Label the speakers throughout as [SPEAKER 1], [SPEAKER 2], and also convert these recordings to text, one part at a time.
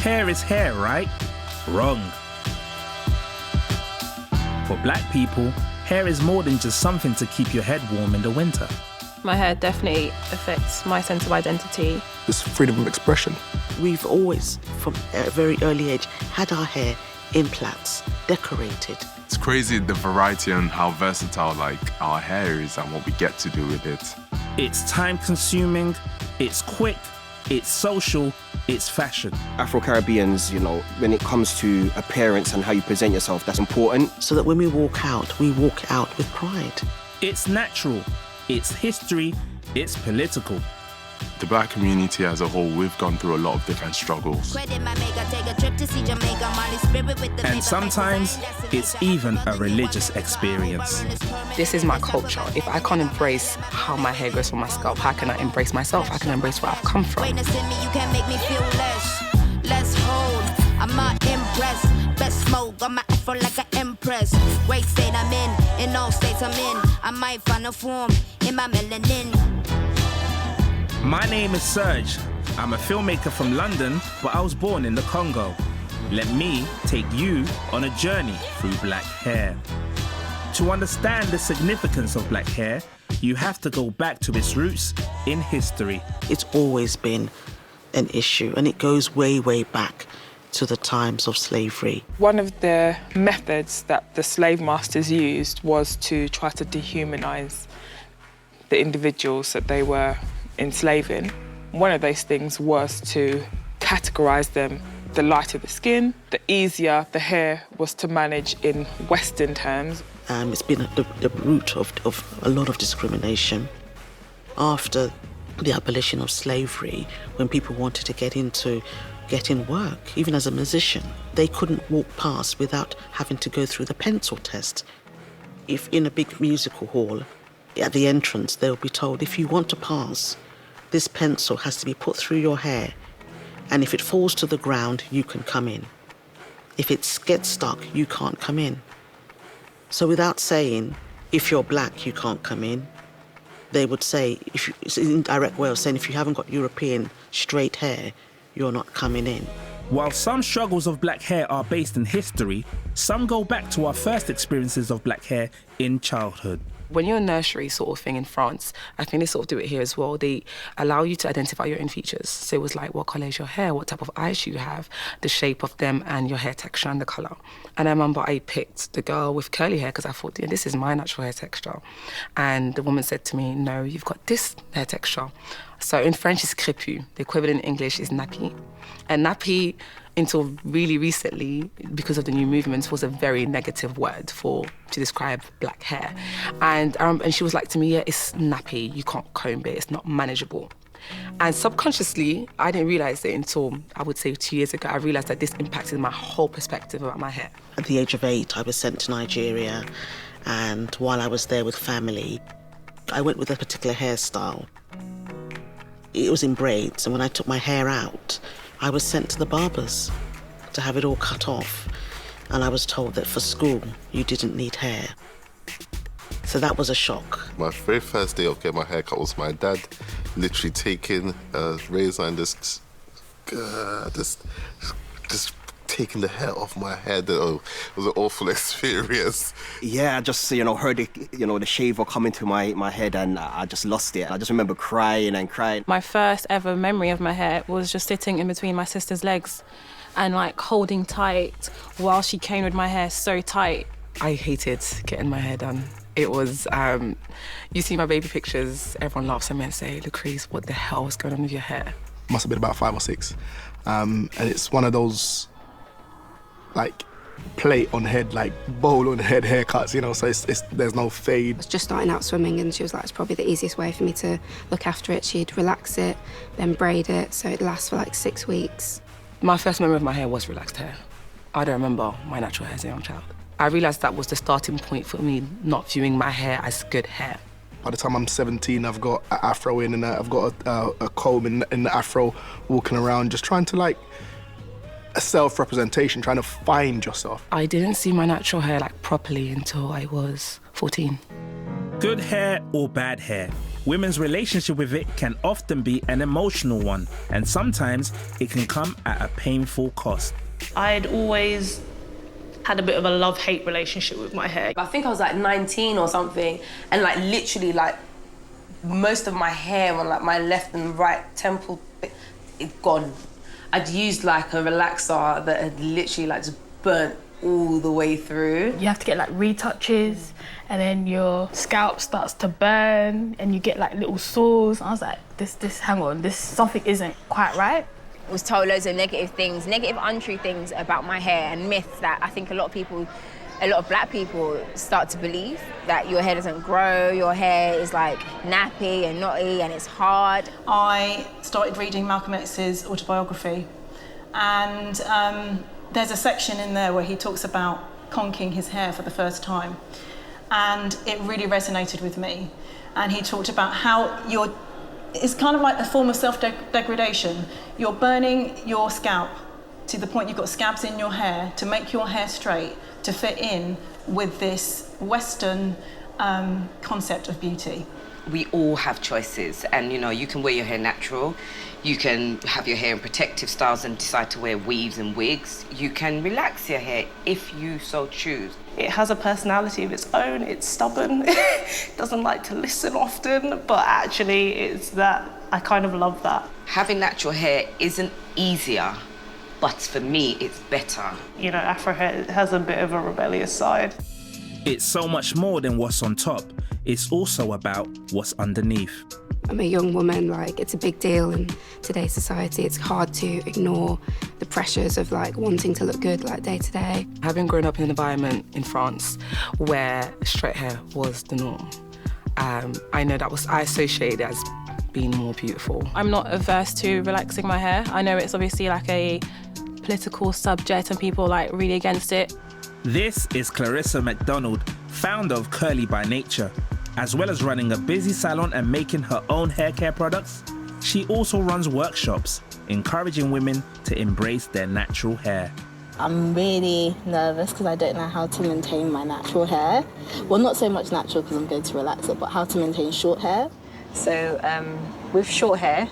[SPEAKER 1] Hair is hair, right? Wrong. For black people, hair is more than just something to keep your head warm in the winter.
[SPEAKER 2] My hair definitely affects my sense of identity.
[SPEAKER 3] It's freedom of expression.
[SPEAKER 4] We've always, from a very early age, had our hair in plaits, decorated.
[SPEAKER 5] It's crazy the variety and how versatile our hair is and what we get to do with it.
[SPEAKER 1] It's time-consuming, it's quick, it's social, it's fashion.
[SPEAKER 6] Afro-Caribbeans, when it comes to appearance and how you present yourself, that's important.
[SPEAKER 4] So that when we walk out with pride.
[SPEAKER 1] It's natural, it's history, it's political.
[SPEAKER 5] The black community as a whole, we've gone through a lot of different struggles.
[SPEAKER 1] And sometimes it's even a religious experience.
[SPEAKER 7] This is my culture. If I can't embrace how my hair grows from my scalp, how can I embrace myself? How can I embrace where I've come from?
[SPEAKER 8] I'm not impressed. Best smoke, got my Afro like an empress. Great state I'm in all states I'm in. I might find a form in my melanin.
[SPEAKER 1] My name is Serge. I'm a filmmaker from London, but I was born in the Congo. Let me take you on a journey through black hair. To understand the significance of black hair, you have to go back to its roots in history.
[SPEAKER 4] It's always been an issue, and it goes way, way back to the times of slavery.
[SPEAKER 9] One of the methods that the slave masters used was to try to dehumanize the individuals that they were enslaving. One of those things was to categorize them. The lighter the skin, the easier the hair was to manage in Western terms.
[SPEAKER 4] It's been the root of a lot of discrimination. After the abolition of slavery, when people wanted to get in work, even as a musician, they couldn't walk past without having to go through the pencil test. If in a big musical hall, at the entrance, they'll be told, if you want to pass, this pencil has to be put through your hair, and if it falls to the ground, you can come in. If it gets stuck, you can't come in. So without saying, if you're black, you can't come in, they would say, it's an indirect way of saying, if you haven't got European straight hair, you're not coming in.
[SPEAKER 1] While some struggles of black hair are based in history, some go back to our first experiences of black hair in childhood.
[SPEAKER 7] When you're a nursery sort of thing in France, I think they sort of do it here as well. They allow you to identify your own features. So it was like, what colour is your hair? What type of eyes you have? The shape of them and your hair texture and the colour. And I remember I picked the girl with curly hair because I thought, yeah, this is my natural hair texture. And the woman said to me, no, you've got this hair texture. So in French, it's crépus. The equivalent in English is nappy. And nappy, until really recently, because of the new movements, was a very negative word to describe black hair. And she was like to me, yeah, it's nappy, you can't comb it, it's not manageable. And subconsciously, I didn't realise it until, I would say 2 years ago, I realised that this impacted my whole perspective about my hair.
[SPEAKER 4] At the age of 8, I was sent to Nigeria, and while I was there with family, I went with a particular hairstyle. It was in braids, and when I took my hair out, I was sent to the barbers to have it all cut off. And I was told that for school, you didn't need hair. So that was a shock.
[SPEAKER 10] My very first day of getting my hair cut was my dad literally taking a razor and just taking the hair off my head. Oh, it was an awful experience.
[SPEAKER 6] Yeah, I just, heard the shaver come into my head, and I just lost it. I just remember crying and crying.
[SPEAKER 2] My first ever memory of my hair was just sitting in between my sister's legs and holding tight while she came with my hair so tight.
[SPEAKER 7] I hated getting my hair done. It was, you see my baby pictures, everyone laughs at me and say, Lucrece, what the hell is going on with your hair?
[SPEAKER 3] Must have been about 5 or 6. And it's one of those, plate on head, bowl on head haircuts, so there's no fade.
[SPEAKER 11] I was just starting out swimming, and she was like, it's probably the easiest way for me to look after it. She'd relax it, then braid it, so it lasts for 6 weeks.
[SPEAKER 7] My first memory of my hair was relaxed hair. I don't remember my natural hair as a young child. I realised that was the starting point for me not viewing my hair as good hair.
[SPEAKER 3] By the time I'm 17, I've got an Afro in, and I've got a comb in the Afro, walking around, just trying to a self-representation, trying to find yourself.
[SPEAKER 7] I didn't see my natural hair properly until I was 14.
[SPEAKER 1] Good hair or bad hair, women's relationship with it can often be an emotional one, and sometimes it can come at a painful cost.
[SPEAKER 12] I'd always had a bit of a love-hate relationship with my hair.
[SPEAKER 13] I think I was like 19 or something, and like literally like most of my hair on like my left and right temple, it's gone. I'd used like a relaxer that had literally like just burnt all the way through.
[SPEAKER 14] You have to get like retouches, and then your scalp starts to burn and you get like little sores. I was like, hang on, something isn't quite right.
[SPEAKER 15] I was told loads of negative things, negative untrue things about my hair and myths that I think a lot of black people start to believe, that your hair doesn't grow, your hair is like nappy and knotty and it's hard.
[SPEAKER 2] I started reading Malcolm X's autobiography, and there's a section in there where he talks about conking his hair for the first time, and it really resonated with me. And he talked about how it's kind of like a form of self-degradation. You're burning your scalp to the point you've got scabs in your hair to make your hair straight, to fit in with this Western concept of beauty.
[SPEAKER 16] We all have choices, and you can wear your hair natural, you can have your hair in protective styles and decide to wear weaves and wigs. You can relax your hair if you so choose.
[SPEAKER 12] It has a personality of its own, it's stubborn, it doesn't like to listen often, but actually it's that, I kind of love that.
[SPEAKER 16] Having natural hair isn't easier, but for me it's better.
[SPEAKER 12] Afro hair has a bit of a rebellious side.
[SPEAKER 1] It's so much more than what's on top. It's also about what's underneath.
[SPEAKER 11] I'm a young woman, like it's a big deal in today's society. It's hard to ignore the pressures of like wanting to look good like day to day.
[SPEAKER 7] Having grown up in an environment in France where straight hair was the norm, I know I associate it as being more beautiful.
[SPEAKER 2] I'm not averse to relaxing my hair. I know it's obviously like a political subject and people like really against it.
[SPEAKER 1] This is Clarissa McDonald, founder of Curly by Nature. As well as running a busy salon and making her own hair care products, she also runs workshops, encouraging women to embrace their natural hair.
[SPEAKER 17] I'm really nervous because I don't know how to maintain my natural hair. Well, not so much natural because I'm going to relax it, but how to maintain short hair.
[SPEAKER 18] So with short hair,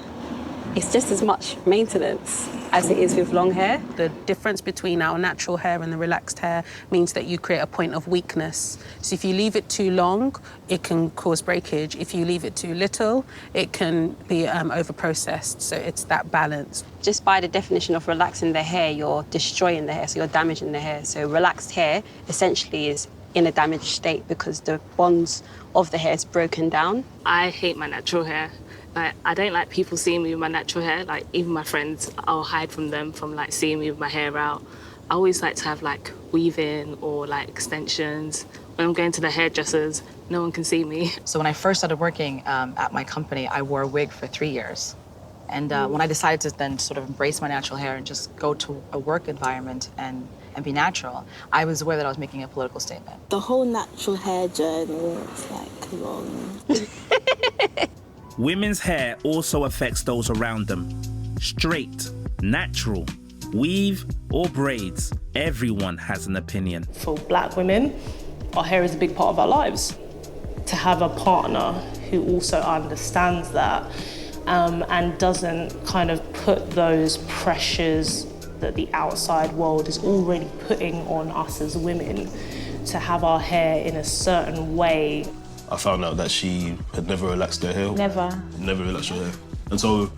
[SPEAKER 18] it's just as much maintenance as it is with long hair.
[SPEAKER 19] The difference between our natural hair and the relaxed hair means that you create a point of weakness. So if you leave it too long, it can cause breakage. If you leave it too little, it can be over-processed. So it's that balance.
[SPEAKER 18] Just by the definition of relaxing the hair, you're destroying the hair, so you're damaging the hair. So relaxed hair essentially is in a damaged state because the bonds of the hair is broken down.
[SPEAKER 20] I hate my natural hair. Like, I don't like people seeing me with my natural hair. Like, even my friends, I'll hide from them from like seeing me with my hair out. I always like to have like weave-in or like extensions. When I'm going to the hairdressers, no one can see me.
[SPEAKER 21] So when I first started working at my company, I wore a wig for 3 years. And when I decided to then sort of embrace my natural hair and just go to a work environment and be natural, I was aware that I was making a political statement.
[SPEAKER 17] The whole natural hair journey was like long.
[SPEAKER 1] Women's hair also affects those around them. Straight, natural, weave or braids, everyone has an opinion.
[SPEAKER 12] For black women, our hair is a big part of our lives. To have a partner who also understands that and doesn't kind of put those pressures that the outside world is already putting on us as women to have our hair in a certain way.
[SPEAKER 22] I found out that she had never relaxed her hair. Never relaxed her hair. And so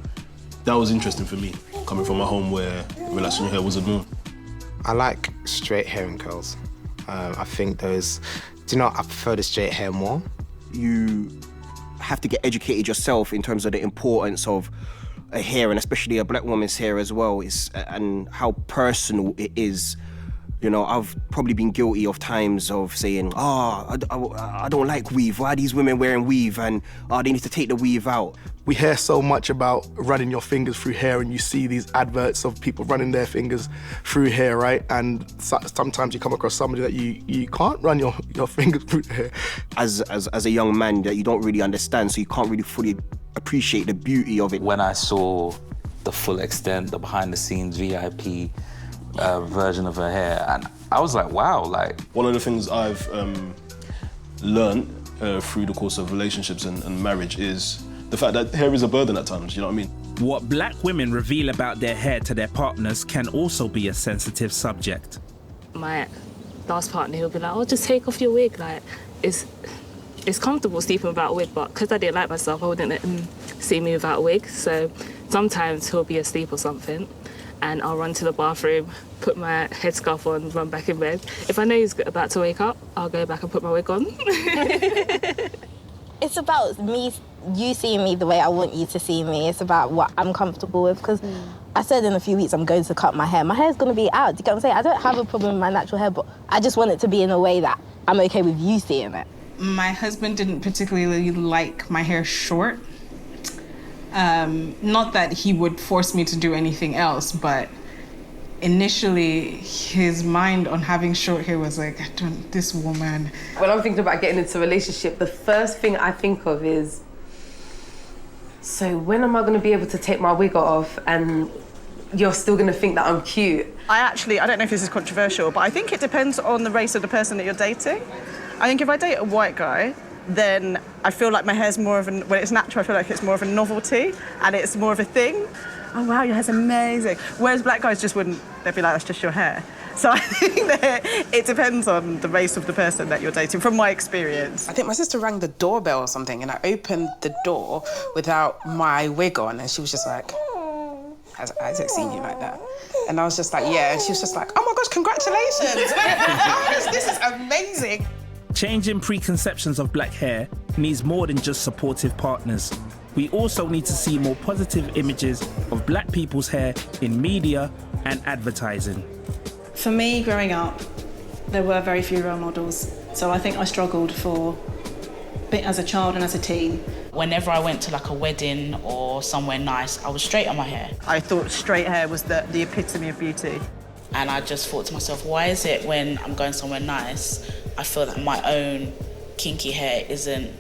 [SPEAKER 22] that was interesting for me, coming from a home where relaxing your hair was a norm.
[SPEAKER 23] I like straight hair and curls. I think those, I prefer the straight hair more.
[SPEAKER 6] You have to get educated yourself in terms of the importance of a hair, and especially a black woman's hair as well, and how personal it is. I've probably been guilty of times of saying, I don't like weave. Why are these women wearing weave? And they need to take the weave out.
[SPEAKER 3] We hear so much about running your fingers through hair, and you see these adverts of people running their fingers through hair, right? And sometimes you come across somebody that you can't run your fingers through the hair.
[SPEAKER 6] As a young man that you don't really understand, so you can't really fully appreciate the beauty of it.
[SPEAKER 24] When I saw the full extent, the behind-the-scenes VIP version of her hair, and I was like, wow, like...
[SPEAKER 22] One of the things I've learned through the course of relationships and marriage is the fact that hair is a burden at times, you know what I mean?
[SPEAKER 1] What black women reveal about their hair to their partners can also be a sensitive subject.
[SPEAKER 20] My last partner, he'll be like, oh, just take off your wig. Like, it's comfortable sleeping without a wig, but because I didn't like myself, I wouldn't let him see me without a wig. So sometimes he'll be asleep or something, and I'll run to the bathroom, put my headscarf on, run back in bed. If I know he's about to wake up, I'll go back and put my wig on.
[SPEAKER 17] It's about you seeing me the way I want you to see me. It's about what I'm comfortable with, because I said in a few weeks I'm going to cut my hair. My hair's going to be out. Do you get what I'm saying? I don't have a problem with my natural hair, but I just want it to be in a way that I'm okay with you seeing it.
[SPEAKER 4] My husband didn't particularly like my hair short. Not that he would force me to do anything else, but initially his mind on having short hair was like, this woman.
[SPEAKER 13] When I'm thinking about getting into a relationship, the first thing I think of is, so when am I going to be able to take my wig off and you're still going to think that I'm cute?
[SPEAKER 5] I don't know if this is controversial, but I think it depends on the race of the person that you're dating. I think if I date a white guy, then I feel like my hair's more of when it's natural, I feel like it's more of a novelty and it's more of a thing. Oh wow, your hair's amazing. Whereas black guys just wouldn't, they'd be like, that's just your hair. So I think that it depends on the race of the person that you're dating, from my experience.
[SPEAKER 8] I think my sister rang the doorbell or something, and I opened the door without my wig on, and she was just like, has Isaac seen you like that? And I was just like, yeah, and she was just like, oh my gosh, congratulations. This is amazing.
[SPEAKER 1] Changing preconceptions of black hair needs more than just supportive partners. We also need to see more positive images of black people's hair in media and advertising.
[SPEAKER 2] For me, growing up, there were very few role models. So I think I struggled as a child and as a teen.
[SPEAKER 9] Whenever I went to like a wedding or somewhere nice, I would straighten my hair.
[SPEAKER 5] I thought straight hair was the epitome of beauty.
[SPEAKER 9] And I just thought to myself, why is it when I'm going somewhere nice, I feel that my own kinky hair isn't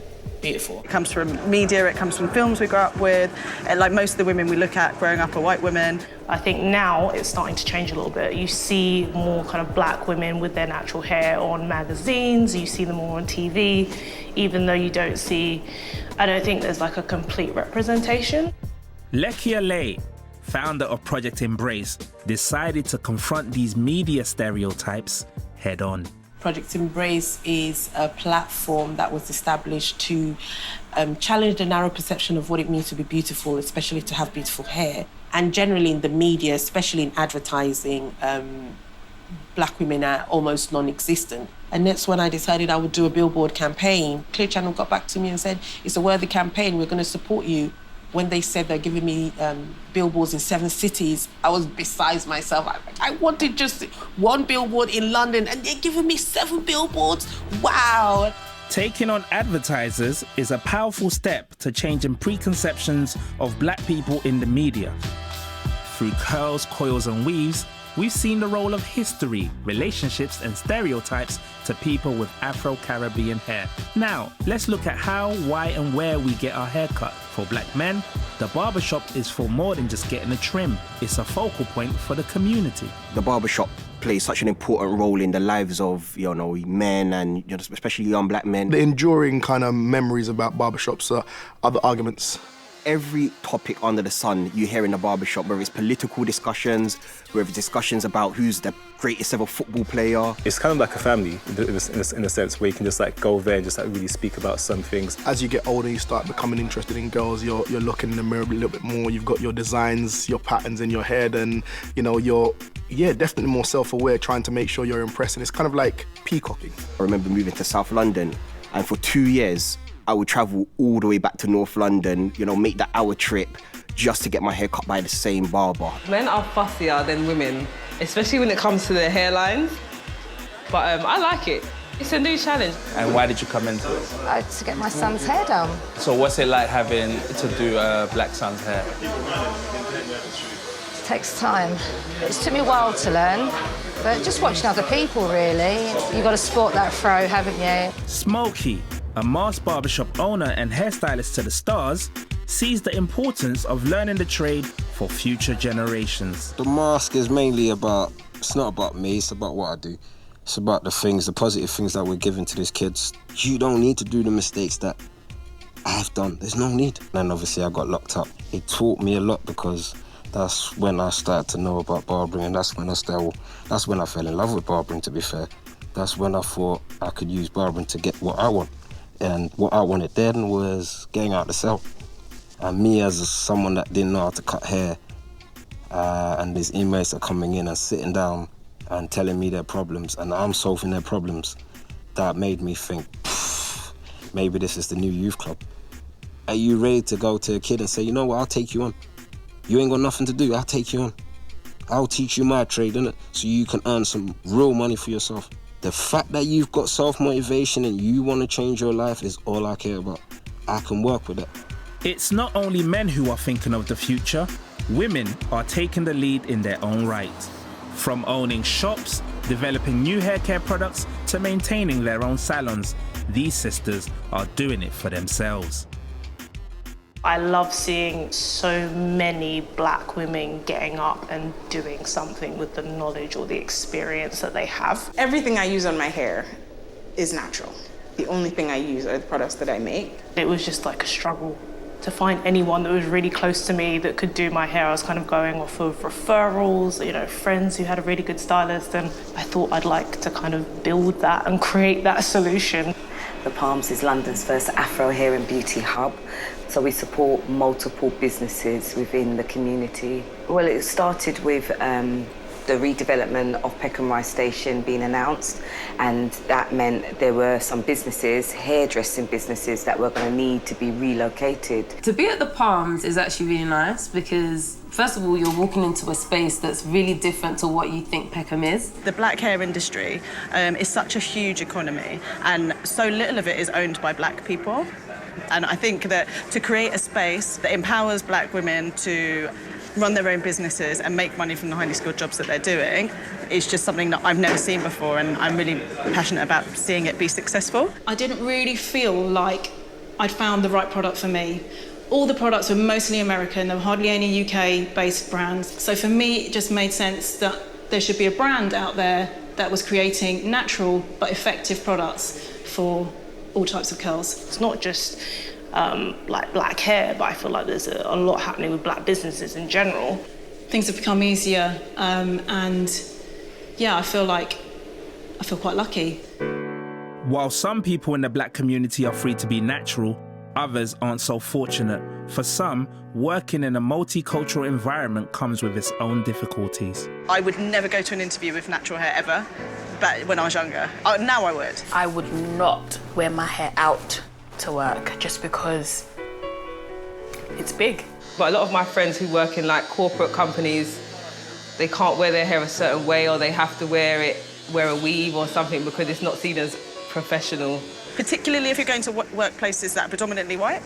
[SPEAKER 9] beautiful?
[SPEAKER 5] It comes from media, it comes from films we grew up with, and like most of the women we look at growing up are white women.
[SPEAKER 12] I think now it's starting to change a little bit. You see more kind of black women with their natural hair on magazines, you see them more on TV, even though I don't think there's like a complete representation.
[SPEAKER 1] Lekia Lay, founder of Project Embrace, decided to confront these media stereotypes head on.
[SPEAKER 25] Project Embrace is a platform that was established to challenge the narrow perception of what it means to be beautiful, especially to have beautiful hair. And generally in the media, especially in advertising, black women are almost non-existent. And that's when I decided I would do a billboard campaign. Clear Channel got back to me and said, it's a worthy campaign, we're going to support you. When they said they're giving me billboards in 7 cities, I was besides myself. I wanted just 1 billboard in London, and they're giving me 7 billboards. Wow.
[SPEAKER 1] Taking on advertisers is a powerful step to changing preconceptions of black people in the media. Through curls, coils, and weaves, we've seen the role of history, relationships, and stereotypes to people with Afro-Caribbean hair. Now, let's look at how, why, and where we get our hair cut. For black men, the barbershop is for more than just getting a trim. It's a focal point for the community.
[SPEAKER 6] The barbershop plays such an important role in the lives of, men and especially young black men.
[SPEAKER 3] The enduring kind of memories about barbershops are other arguments.
[SPEAKER 6] Every topic under the sun you hear in the barbershop, whether it's political discussions, whether it's discussions about who's the greatest ever football player.
[SPEAKER 26] It's kind of like a family in a sense where you can just like go there and just like really speak about some things.
[SPEAKER 3] As you get older, you start becoming interested in girls. You're looking in the mirror a little bit more. You've got your designs, your patterns in your head, and you're definitely more self-aware, trying to make sure you're impressing. It's kind of like peacocking.
[SPEAKER 6] I remember moving to South London, and for 2 years, I would travel all the way back to North London, make that hour trip just to get my hair cut by the same barber.
[SPEAKER 27] Men are fussier than women, especially when it comes to their hairlines. But I like it. It's a new challenge.
[SPEAKER 28] And why did you come into it?
[SPEAKER 29] To get my son's hair done.
[SPEAKER 28] So what's it like having to do a black son's hair?
[SPEAKER 29] It takes time. It's took me a while to learn, but just watching other people, really. You've got to sport that fro, haven't you?
[SPEAKER 1] Smokey, a masked barbershop owner and hairstylist to the stars, sees the importance of learning the trade for future generations.
[SPEAKER 30] The mask is mainly it's not about me, it's about what I do.
[SPEAKER 7] It's about the positive things that we're giving to these kids. You don't need to do the mistakes that I've done. There's no need. And obviously I got locked up. It taught me a lot because that's when I started to know about barbering, and that's when I fell in love with barbering, to be fair. That's when I thought I could use barbering to get what I want. And what I wanted then was getting out of the cell. And me as someone that didn't know how to cut hair, and these inmates are coming in and sitting down and telling me their problems, and I'm solving their problems, that made me think, maybe this is the new youth club. Are you ready to go to a kid and say, you know what, I'll take you on. You ain't got nothing to do, I'll take you on. I'll teach you my trade, innit? So you can earn some real money for yourself. The fact that you've got self-motivation and you want to change your life is all I care about. I can work with it.
[SPEAKER 1] It's not only men who are thinking of the future, women are taking the lead in their own right. From owning shops, developing new hair care products, to maintaining their own salons, these sisters are doing it for themselves.
[SPEAKER 12] I love seeing so many black women getting up and doing something with the knowledge or the experience that they have.
[SPEAKER 4] Everything I use on my hair is natural. The only thing I use are the products that I make.
[SPEAKER 12] It was just like a struggle to find anyone that was really close to me that could do my hair. I was kind of going off of referrals, you know, friends who had a really good stylist, and I thought I'd like to kind of build that and create that solution.
[SPEAKER 10] The Palms is London's first Afro hair and beauty hub. So we support multiple businesses within the community. Well, it started with the redevelopment of Peckham Rise Station being announced, and that meant there were some businesses, hairdressing businesses, that were going to need to be relocated.
[SPEAKER 13] To be at the Palms is actually really nice because, first of all, you're walking into a space that's really different to what you think Peckham is.
[SPEAKER 5] The black hair industry is such a huge economy, and so little of it is owned by black people. And I think that to create a space that empowers black women to run their own businesses and make money from the highly skilled jobs that they're doing is just something that I've never seen before, and I'm really passionate about seeing it be successful.
[SPEAKER 2] I didn't really feel like I'd found the right product for me. All the products were mostly American, there were hardly any UK-based brands. So for me, it just made sense that there should be a brand out there that was creating natural but effective products for all types of curls.
[SPEAKER 12] It's not just like black hair, but I feel like there's a lot happening with black businesses in general.
[SPEAKER 2] Things have become easier, and yeah, I feel quite lucky.
[SPEAKER 1] While some people in the black community are free to be natural, others aren't so fortunate. For some, working in a multicultural environment comes with its own difficulties.
[SPEAKER 5] I would never go to an interview with natural hair ever, but when I was younger. Now I would.
[SPEAKER 11] I would not wear my hair out to work just because it's big.
[SPEAKER 27] But a lot of my friends who work in like corporate companies, they can't wear their hair a certain way, or they have to wear a weave or something because it's not seen as professional.
[SPEAKER 5] Particularly if you're going to workplaces that are predominantly white,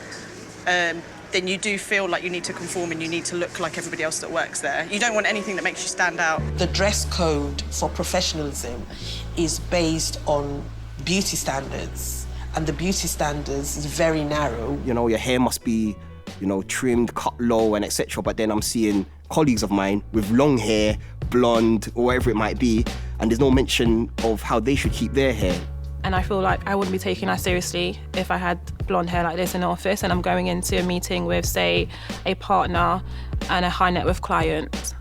[SPEAKER 5] then you do feel like you need to conform and you need to look like everybody else that works there. You don't want anything that makes you stand out.
[SPEAKER 25] The dress code for professionalism is based on beauty standards, and the beauty standards is very narrow.
[SPEAKER 6] You know, your hair must be, you know, trimmed, cut low and etc. But then I'm seeing colleagues of mine with long hair, blonde, or whatever it might be, and there's no mention of how they should keep their hair.
[SPEAKER 14] And I feel like I wouldn't be taken as seriously if I had blonde hair like this in the office and I'm going into a meeting with, say, a partner and a high net worth client.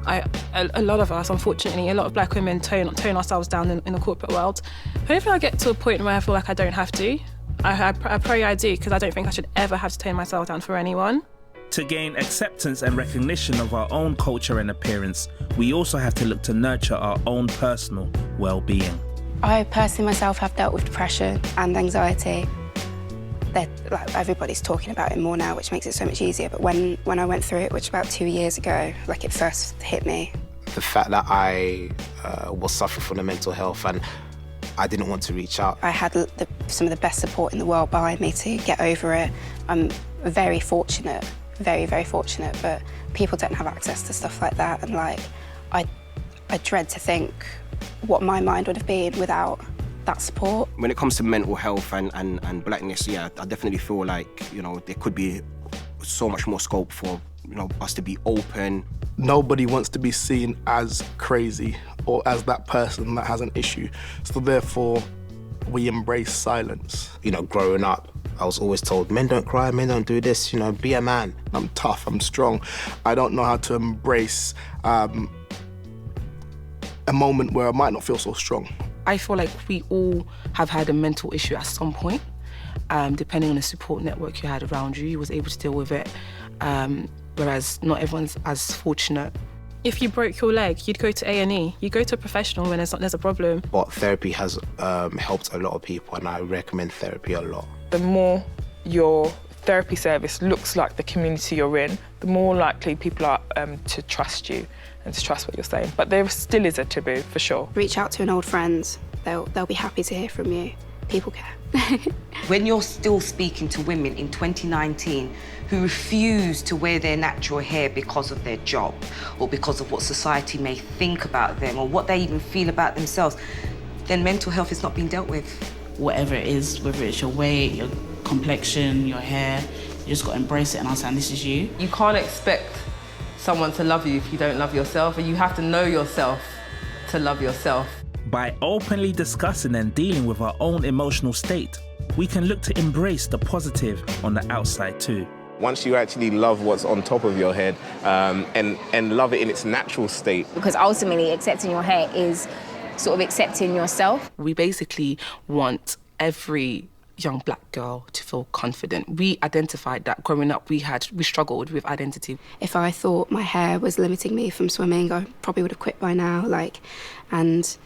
[SPEAKER 14] A lot of us, unfortunately, a lot of black women tone ourselves down in the corporate world. Hopefully I get to a point where I feel like I don't have to. I pray I do, because I don't think I should ever have to tone myself down for anyone.
[SPEAKER 1] To gain acceptance and recognition of our own culture and appearance, we also have to look to nurture our own personal well-being.
[SPEAKER 15] I personally myself have dealt with depression and anxiety. Like, everybody's talking about it more now, which makes it so much easier. But when I went through it, which was about 2 years ago, like, it first hit me.
[SPEAKER 23] The fact that I was suffering from the mental health and I didn't want to reach out.
[SPEAKER 15] I had some of the best support in the world behind me to get over it. I'm very fortunate, very, very fortunate, but people don't have access to stuff like that. And like, I dread to think what my mind would have been without that support.
[SPEAKER 6] When it comes to mental health and blackness, yeah, I definitely feel like, you know, there could be so much more scope for, you know, us to be open.
[SPEAKER 3] Nobody wants to be seen as crazy or as that person that has an issue. So therefore, we embrace silence.
[SPEAKER 23] You know, growing up, I was always told, men don't cry, men don't do this, you know, be a man.
[SPEAKER 3] I'm tough, I'm strong. I don't know how to embrace a moment where I might not feel so strong.
[SPEAKER 8] I feel like we all have had a mental issue at some point. Depending on the support network you had around you, you was able to deal with it. Whereas not everyone's as fortunate.
[SPEAKER 14] If you broke your leg, you'd go to A&E. You go to a professional when there's a problem.
[SPEAKER 23] But therapy has helped a lot of people, and I recommend therapy a lot.
[SPEAKER 16] The more your therapy service looks like the community you're in, the more likely people are to trust you and to trust what you're saying. But there still is a taboo, for sure.
[SPEAKER 15] Reach out to an old friend. They'll be happy to hear from you. People care.
[SPEAKER 10] When you're still speaking to women in 2019 who refuse to wear their natural hair because of their job or because of what society may think about them or what they even feel about themselves, then mental health is not being dealt with.
[SPEAKER 9] Whatever it is, whether it's your weight, your complexion, your hair, you just got to embrace it and understand this is you.
[SPEAKER 27] You can't expect someone to love you if you don't love yourself, and you have to know yourself to love yourself.
[SPEAKER 1] By openly discussing and dealing with our own emotional state, we can look to embrace the positive on the outside too.
[SPEAKER 17] Once you actually love what's on top of your head and love it in its natural state.
[SPEAKER 18] Because ultimately accepting your hair is sort of accepting yourself.
[SPEAKER 8] We basically want every young black girl to feel confident. We identified that growing up we struggled with identity.
[SPEAKER 15] If I thought my hair was limiting me from swimming, I probably would have quit by now. And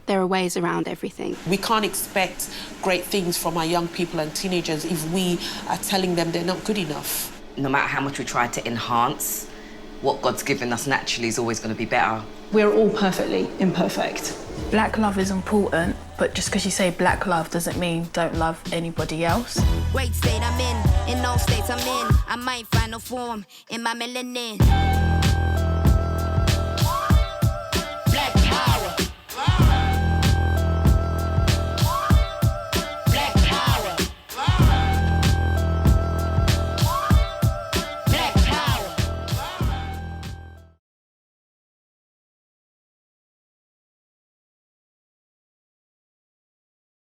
[SPEAKER 15] there are ways around everything.
[SPEAKER 25] We can't expect great things from our young people and teenagers if we are telling them they're not good enough.
[SPEAKER 10] No matter how much we try to enhance, what God's given us naturally is always going to be better.
[SPEAKER 2] We're all perfectly imperfect.
[SPEAKER 11] Black love is important, but just because you say black love doesn't mean don't love anybody else.
[SPEAKER 19] Great state I'm in all states I'm in. I might find a form in my melanin.